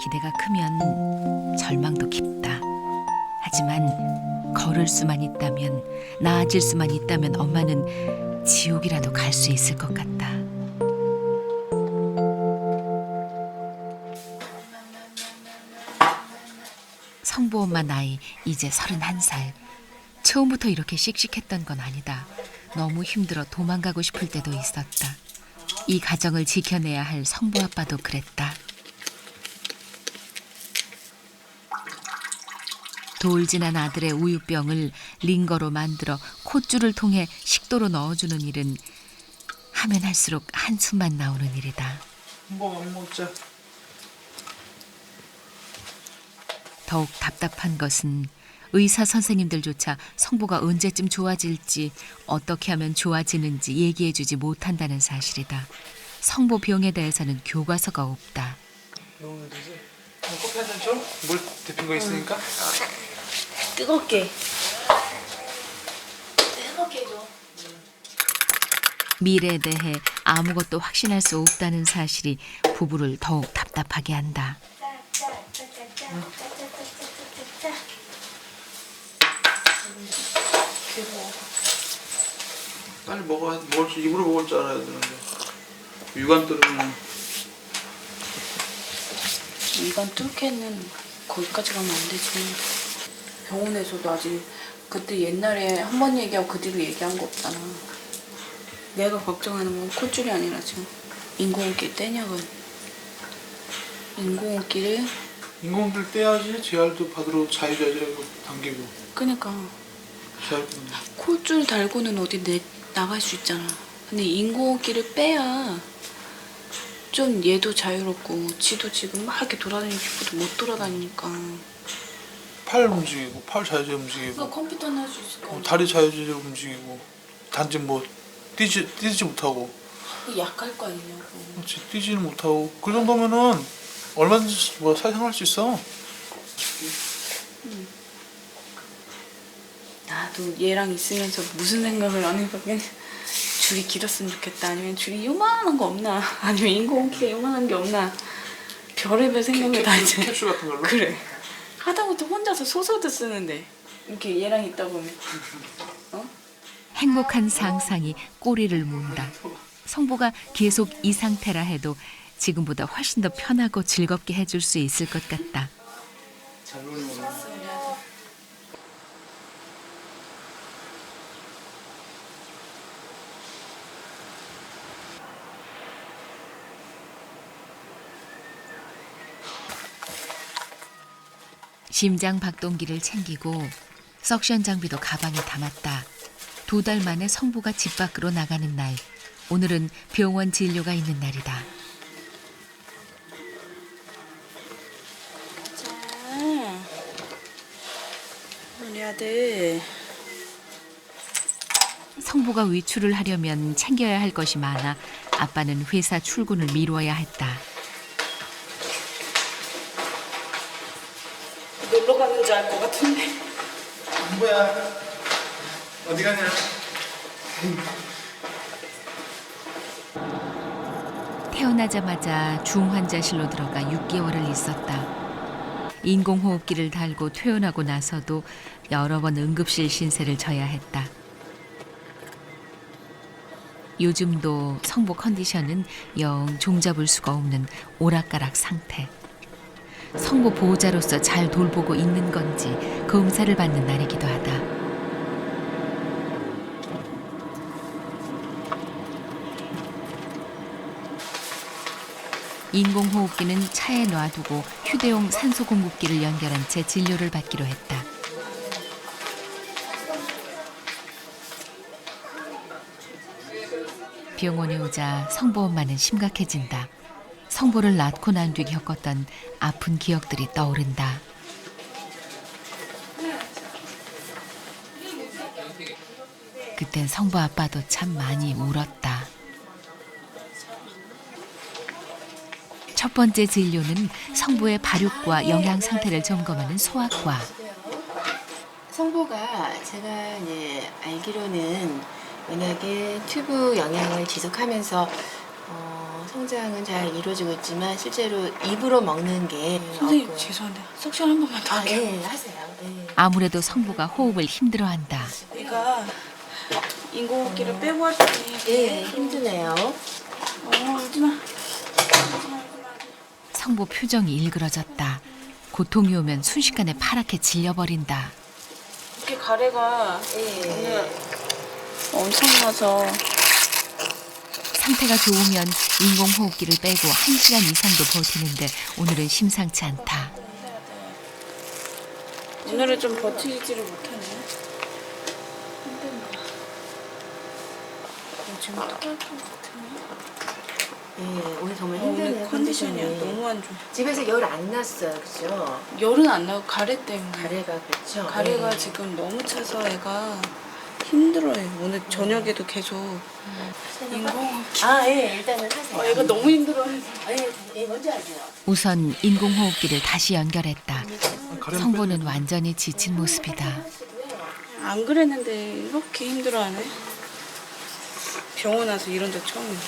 기대가 크면 절망도 깊다. 하지만 걸을 수만 있다면, 나아질 수만 있다면 엄마는 지옥이라도 갈 수 있을 것 같다. 성보 엄마 나이 이제 31살. 처음부터 이렇게 씩씩했던 건 아니다. 너무 힘들어 도망가고 싶을 때도 있었다. 이 가정을 지켜내야 할 성보 아빠도 그랬다. 돌진한 아들의 우유병을 링거로 만들어 콧줄을 통해 식도로 넣어주는 일은 하면 할수록 한숨만 나오는 일이다. 한번 먹자. 더욱 답답한 것은 의사 선생님들조차 성보가 언제쯤 좋아질지, 어떻게 하면 좋아지는지 얘기해주지 못한다는 사실이다. 성보 병에 대해서는 교과서가 없다. 먹으면 되지? 커피 한 잔 줘? 물 데핀 거 있으니까? 뜨겁게. 미래에 대해 아무것도 확신할 수 없다는 사실이 부부를 더욱 답답하게 한다. 빨리 먹을 줄 입으로 먹을 줄 알아야 되는데 유관 뚫으면 이건 뚫게는 거기까지 가면 안 되지. 병원에서도 아직 그때 옛날에 한 번 얘기하고 그 뒤로 얘기한 거 없잖아. 내가 걱정하는 건 콧줄이 아니라 지금 인공호흡기 떼냐고. 인공호흡기를 인공들 떼야지 재활도 받으러 자유자재로 당기고 그러니까 재활 콧줄 달고는 어디 나갈 수 있잖아. 근데 인공호흡기를 빼야 좀 얘도 자유롭고 지도 지금 막 이렇게 돌아다니고 싶어도 못 돌아다니니까. 팔 움직이고 팔 자유자재 그러니까 움직이고 컴퓨터는 할 수 있을 거 다리 자유자재 움직이고 단지 뭐 뛰지 못하고 약할 거 아니냐고. 그렇지 뛰지는 못하고 그 정도면은 얼마든지 뭐 사생할 수 있어. 나도 얘랑 있으면서 무슨 생각을 안 해봐. 그냥 줄이 길었으면 좋겠다. 아니면 줄이 요만한 거 없나. 아니면 인공호흡기가 요만한 게 없나. 별의별 생각을 다 이제. 캡슐 같은 걸로? 그래. 하다못해 혼자서 소설도 쓰는데 이렇게 얘랑 있다 보면 행복한 상상이 꼬리를 문다. 성보가 계속 이 상태라 해도 지금보다 훨씬 더 편하고 즐겁게 해줄 수 있을 것 같다. 잘 놀리네. 심장 박동기를 챙기고 석션 장비도 가방에 담았다. 2달 만에 성보가 집 밖으로 나가는 날. 오늘은 병원 진료가 있는 날이다. 자, 우리 아들 성보가 외출을 하려면 챙겨야 할 것이 많아 아빠는 회사 출근을 미뤄야 했다. 놀러 가는 줄 알 것 같은데. 뭐야? 어디 가냐? 태어나자마자 중환자실로 들어가 6개월을 있었다. 인공호흡기를 달고 퇴원하고 나서도 여러 번 응급실 신세를 져야 했다. 요즘도 성보 컨디션은 영 종잡을 수가 없는 오락가락 상태. 성보 보호자로서 잘 돌보고 있는 건지 검사를 받는 날이기도 하다. 인공호흡기는 차에 놔두고 휴대용 산소 공급기를 연결한 채 진료를 받기로 했다. 병원에 오자 성보 엄마는 심각해진다. 성보를 낳고 난 뒤 겪었던 아픈 기억들이 떠오른다. 그땐 성보 아빠도 참 많이 울었다. 첫 번째 진료는 성보의 발육과 영양 상태를 점검하는 소아과. 성보가 제가 이제 알기로는 워낙에 튜브 영양을 지속하면서 성장은 잘 이루어지고 있지만 실제로 입으로 먹는 게 선생님 없고요. 죄송한데 석션 한 번만 더 할게요. 예, 하세요. 예. 아무래도 성보가 호흡을 힘들어한다. 얘가 인공호흡기를 빼고 했더니 예, 힘드네요. 울지마. 성보 표정이 일그러졌다. 고통이 오면 순식간에 파랗게 질려버린다. 이렇게 가래가 예. 엄청나서 상태가 좋으면 인공호흡기를 빼고 1시간 이상도 버티는데 오늘은 심상치 않다. 오늘은 좀 버티지를 못하네. 힘든다. 지금 토할 것 같으네. 예, 오늘 정말 오늘 힘드네요. 컨디션이야. 컨디션이. 너무 안 좋아. 집에서 열 안 났어요, 그죠? 열은 안 나고 가래 때문에. 가래가 그렇죠. 가래가 예. 지금 너무 차서 애가 힘들어요. 오늘 저녁에도 계속 인공호흡기. 아, 예, 일단은 하세요. 애가 너무 힘들어해서. 예, 먼저 하세요. 우선 인공호흡기를 다시 연결했다. 성보는 완전히 지친 모습이다. 안 그랬는데 이렇게 힘들어하네. 병원 와서 이런 적 처음이야.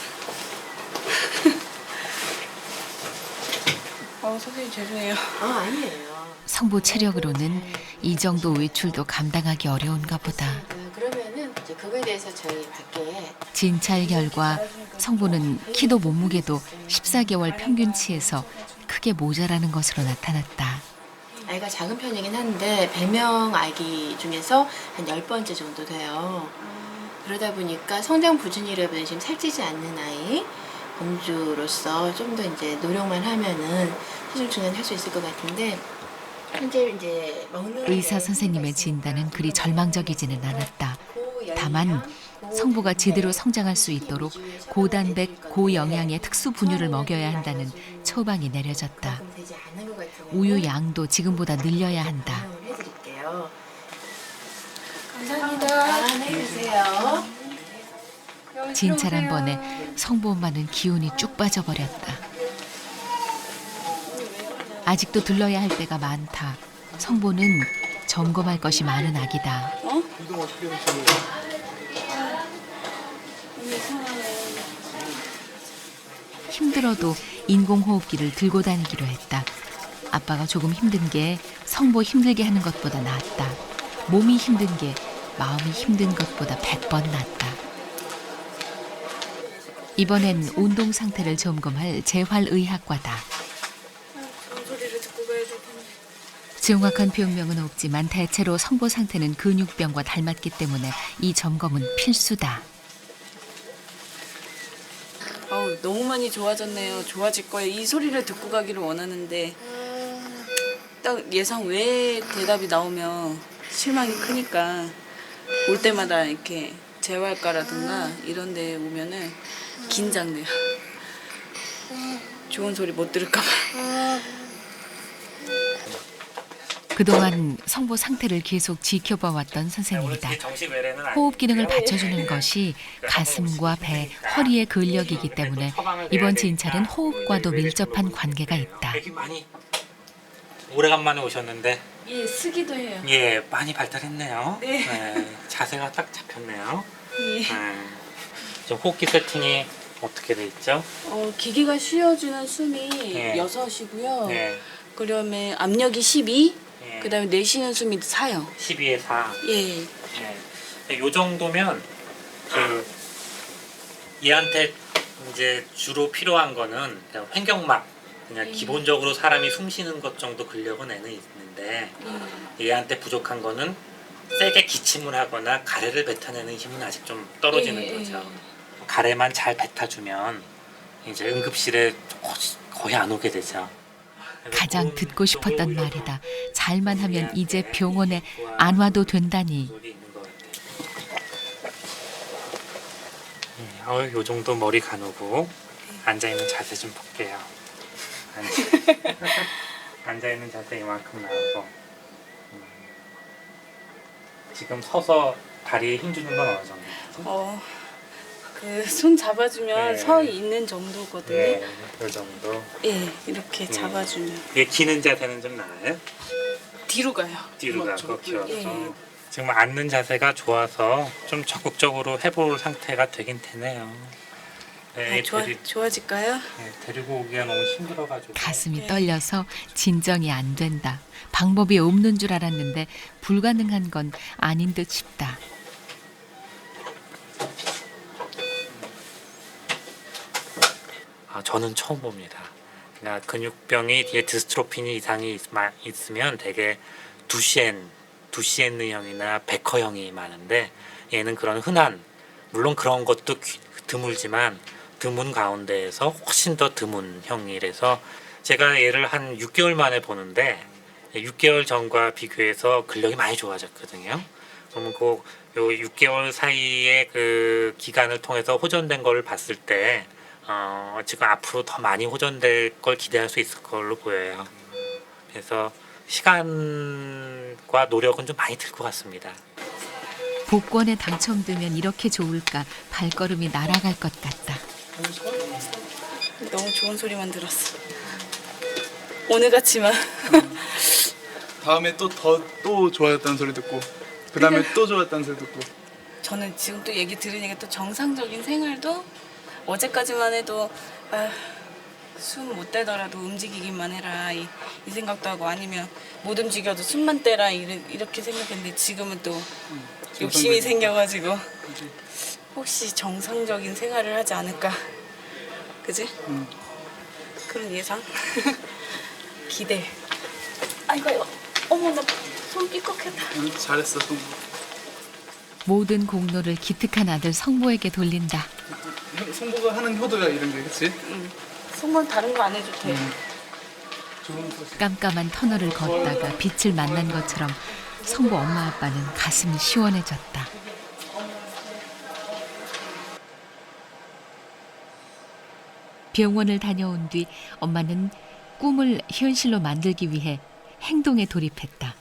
선생님 죄송해요. 아니에요. 성보 체력으로는 이 정도 외출도 감당하기 어려운가 보다. 그러면은 이제 그거에 대해서 저희 밖에 진찰 결과 성보는 키도 몸무게도 14개월 평균치에서 크게 모자라는 것으로 나타났다. 아이가 작은 편이긴 한데 배명 아기 중에서 한 10번째 정도 돼요. 그러다 보니까 성장 부진이라면 지금 살찌지 않는 아이, 공주로서 좀 더 이제 노력만 하면은 체중 증가할 수 있을 것 같은데 현재 이제 먹는 의사 선생님의 진단은 그리 절망적이지는 않았다. 다만 성보가 제대로 성장할 수 있도록 고단백, 고영양의 특수 분유를 먹여야 한다는 처방이 내려졌다. 되지 않은 것 같으면 우유 양도 지금보다 늘려야 한다. 해드릴게요. 감사합니다. 해주세요. 진찰 한 번에 성보 엄마는 기운이 쭉 빠져버렸다. 아직도 들러야 할 때가 많다. 성보는 점검할 것이 많은 아기다. 힘들어도 인공호흡기를 들고 다니기로 했다. 아빠가 조금 힘든 게 성보 힘들게 하는 것보다 낫다. 몸이 힘든 게 마음이 힘든 것보다 100번 낫다. 이번엔 운동 상태를 점검할 재활의학과다. 소리를 듣고 가야 될 텐데. 정확한 병명은 없지만 대체로 성보 상태는 근육병과 닮았기 때문에 이 점검은 필수다. 너무 많이 좋아졌네요. 좋아질 거예요. 이 소리를 듣고 가기를 원하는데 딱 예상 외의 대답이 나오면 실망이 크니까 올 때마다 이렇게 재활과라든가 이런 데 오면은 긴장돼요. 좋은 소리 못 들을까 봐. 그동안 성보 상태를 계속 지켜봐왔던 선생님이다. 호흡 기능을 받쳐주는 것이 가슴과 배, 허리의 근력이기 때문에 이번 진찰은 호흡과도 밀접한 관계가 있다. 되게 많이 오래간만에 오셨는데 예, 쓰기도 해요. 예 많이 발달했네요. 네. 자세가 딱 잡혔네요. 예. 지금 호흡기 세팅이 어떻게 돼 있죠? 기계가 쉬어주는 숨이 네. 6이고요. 네. 그다음에 압력이 12. 네. 그다음에 내쉬는 숨이 4요. 12에 4. 예. 네. 요 정도면 그 얘한테 이제 주로 필요한 거는 그냥 횡격막 그냥 기본적으로 사람이 숨 쉬는 것 정도 근력은 애는 있는데 얘한테 부족한 거는 세게 기침을 하거나 가래를 뱉어내는 힘은 아직 좀 떨어지는 거죠. 가래만 잘 뱉어주면 이제 응급실에 거의 안 오게 되죠. 가장 듣고 싶었던 말이다. 잘만 하면 이제 병원에 안 와도 된다니. 요 정도 머리 가누고 앉아 있는 자세 좀 볼게요. 앉아 있는 자세 이만큼 나오고 지금 서서 다리에 힘 주는 건 어느 정도? 그 손 잡아주면 네. 서 있는 정도거든요. 네, 요 정도. 예, 이렇게 잡아주면 이게 기는 자세는 좀 나아요? 뒤로 가요. 뒤로 가고 기어서. 예. 지금 앉는 자세가 좋아서 좀 적극적으로 해볼 상태가 되긴 되네요. 네, 좋아질까요? 네, 데리고 오기가 너무 힘들어가지고. 가슴이 떨려서 진정이 안 된다. 방법이 없는 줄 알았는데 불가능한 건 아닌 듯 싶다. 저는 처음 봅니다. 그러니까 근육병이 뒤에 디스트로핀 이상이 있으면 되게 두시엔느형이나 베커형이 많은데 얘는 그런 흔한 물론 그런 것도 드물지만 드문 가운데에서 훨씬 더 드문 형이라서 제가 얘를 한 6개월 만에 보는데 6개월 전과 비교해서 근력이 많이 좋아졌거든요. 그러면 요 6개월 사이의 그 기간을 통해서 호전된 걸 봤을 때 지금 앞으로 더 많이 호전될 걸 기대할 수 있을 걸로 보여요. 그래서 시간과 노력은 좀 많이 들 것 같습니다. 복권에 당첨되면 이렇게 좋을까 발걸음이 날아갈 것 같다. 너무 좋은 소리만 들었어. 오늘 같지만 다음에 또 좋아졌다는 소리 듣고 그 다음에 또 좋아졌다는 소리 듣고. 저는 지금 또 얘기 들으니까 또 정상적인 생활도 어제까지만 해도 숨 못 떼더라도 움직이기만 해라 이 생각도 하고 아니면 못 움직여도 숨만 떼라 이렇게 생각했는데 지금은 또 욕심이 생겨가지고 혹시 정상적인 생활을 하지 않을까 그지? 그런 예상? 기대. 아이고 어머 나 손 삐걱했다. 잘했어. 모든 공로를 기특한 아들 성보에게 돌린다. 성보가 하는 효도야 이런 게, 그렇지? 손만 다른 거 안 해도 돼. 깜깜한 터널을 걷다가 빛을 만난 것처럼 성보 엄마 아빠는 가슴이 시원해졌다. 병원을 다녀온 뒤 엄마는 꿈을 현실로 만들기 위해 행동에 돌입했다.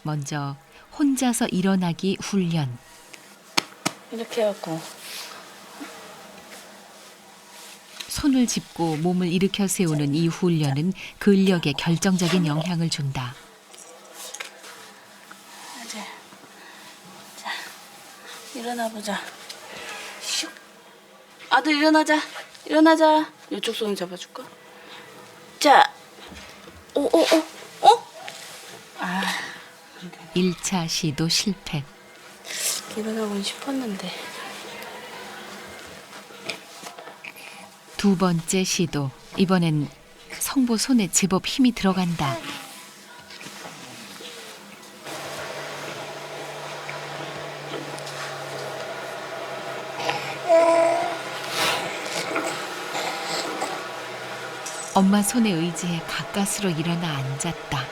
먼저 혼자서 일어나기 훈련. 이렇게 해갖고 손을 짚고 몸을 일으켜 세우는 이 훈련은 근력에 결정적인 영향을 준다. 이제 자 일어나 보자. 슉. 아들 일어나자. 이쪽 손 잡아줄까? 자. 오. 아. 1차 시도 실패. 일어나고는 싶었는데. 두 번째 시도. 이번엔 성보 손에 제법 힘이 들어간다. 엄마 손에 의지해 가까스로 일어나 앉았다.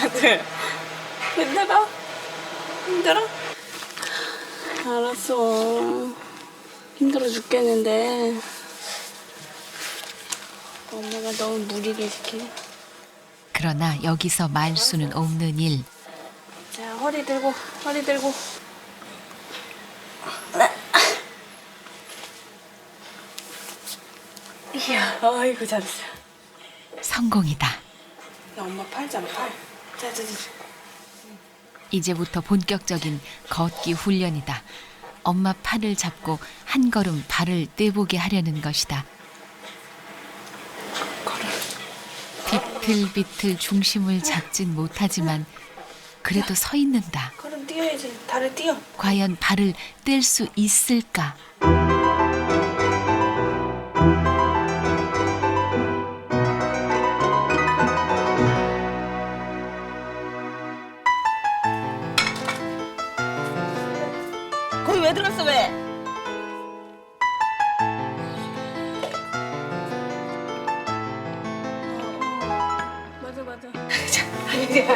아들 힘들어? 알았어. 힘들어 죽겠는데 엄마가 너무 무리를 시키네. 그러나 여기서 말 수는 없는 일. 자 허리 들고 이야 아이고 잘했어. 성공이다. 야, 엄마 팔잖아 팔. 자. 이제부터 본격적인 걷기 훈련이다. 엄마 팔을 잡고 한 걸음 발을 떼보게 하려는 것이다. 비틀비틀 중심을 잡진 못하지만 그래도 서 있는다. 걸음 뛰어야지. 다리 뛰어. 과연 발을 뗄 수 있을까? 거기 왜 들어갔어 왜? 그리고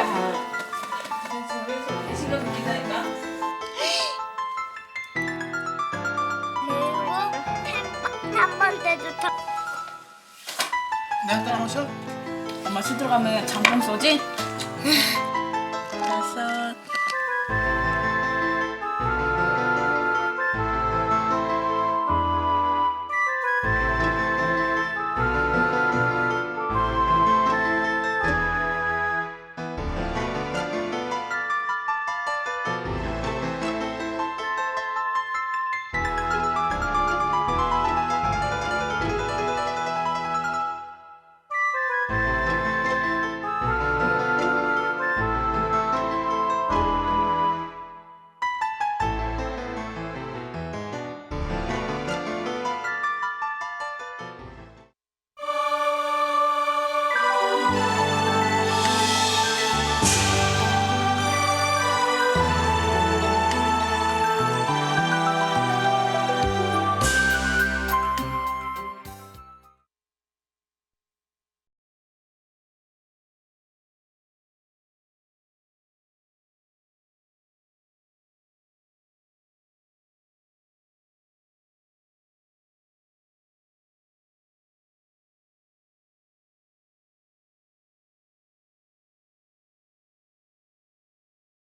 한 번째도 내가 따라 마셔? 엄마 술 들어가면 장풍 쏘지? 5